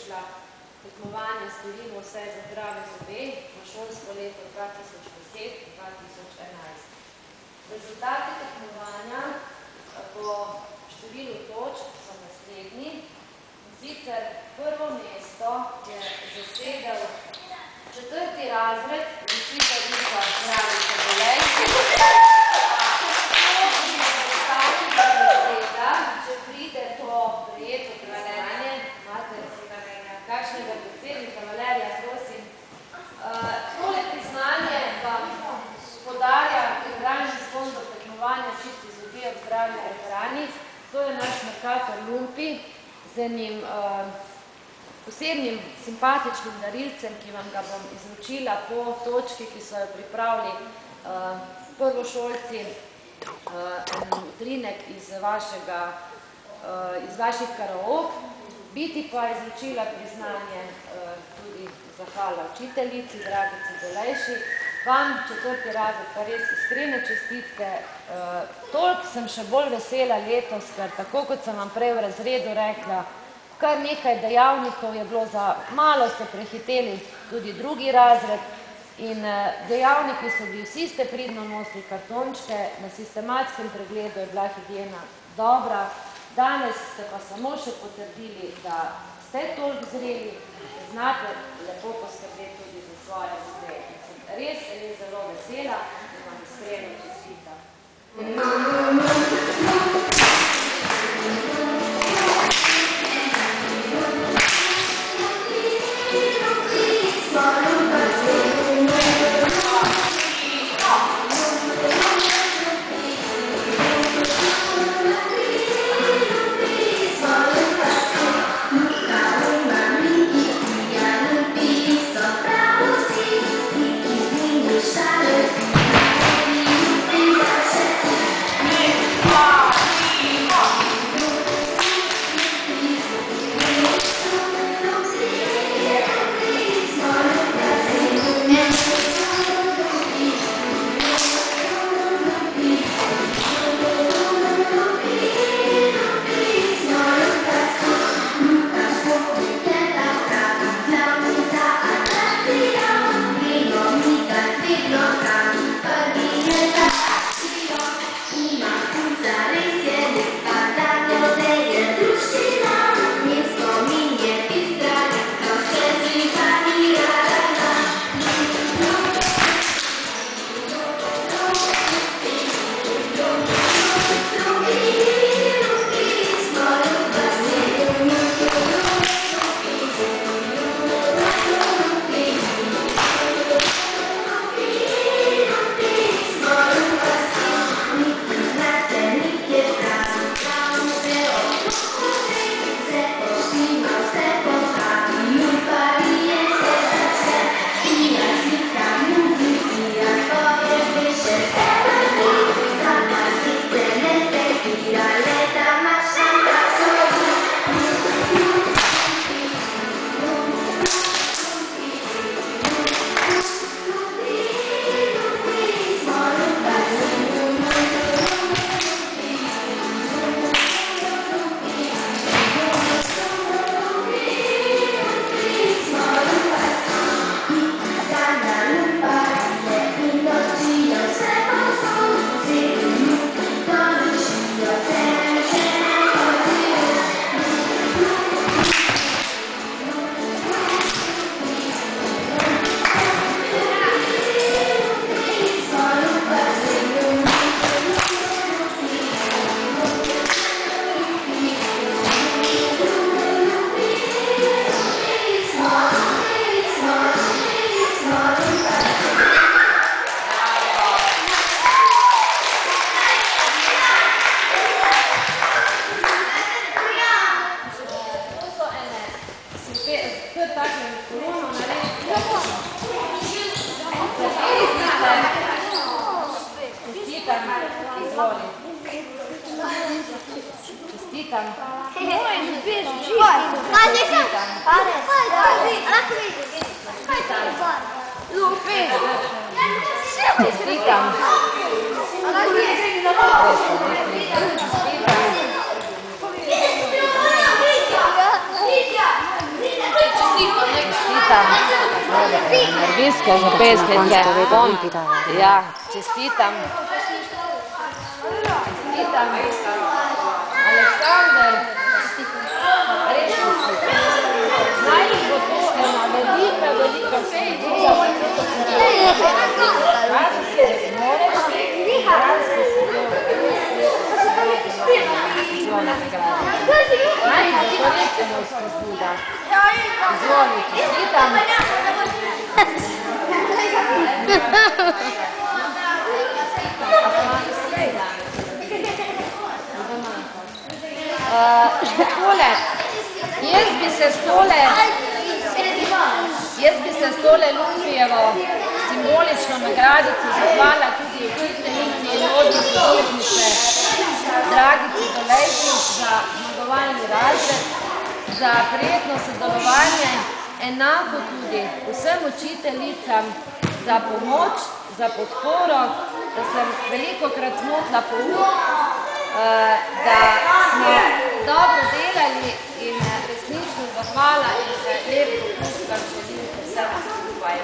zaključila tekmovanje Storimo vse za zdrave zobe na šolsko leto 2010-2011. Rezultati tekmovanja po številu točk so naslednji. Sicer prvo mesto je zasedel 4. razred učiteljica Dragica Dolejši. Če pride to prijeto priznanje, imate kakšnega predsednika, Valerija, prosim. Tole priznanje vam podarja generalni sponzor tekmovanja Čisti zobje ob zdravi prehrani. To je naš Mercator Lumpi z enim posebnim simpatičnim darilcem, ki vam ga bom izročila po točki, ki so jo pripravili prvošolci, en utrinek iz vaših karaok. Biti pa izročila priznanje tudi zahvala učiteljici, Dragici Dolejši. Vam, 4. razred, pa res iskrene čestitke. Toliko sem še bolj vesela letos, ker tako kot sem vam prej v razredu rekla, kar nekaj dejavnikov je bilo za malo, ste prehiteli tudi 2. razred in dejavniki so bili, vsi ste pridno nosili kartončke, na sistematskem pregledu je bila higiena dobra, danes ste pa samo še potrdili, da ste toliko zreli, znate lepo poskrbeti tudi za svoje zobe. Res zelo vesela in vam iskreno čestitam. Lidia! Mariska Žopesnice. Ja, čestitam. Čestitam. Aleksander. Res čestitam. Naj bo to ena velika vsebina, razen si, da si moreš, razen si bil naj bo to res eno vzpozbuda. Izvoli, čestitam. Takole, jaz bi se s tole Lumpijevo simbolično nagradico zahvala tudi učiteljici in vodji podružnice Dragici Dolejši za zmagovalni razred, za prijetno sodelovanje, enako tudi vsem učiteljicam za pomoč, za podporo, da sem velikokrat zmotila pouk, da smo dobro delali in resnično zahvala in se lep popust, kar želim vsem skupaj.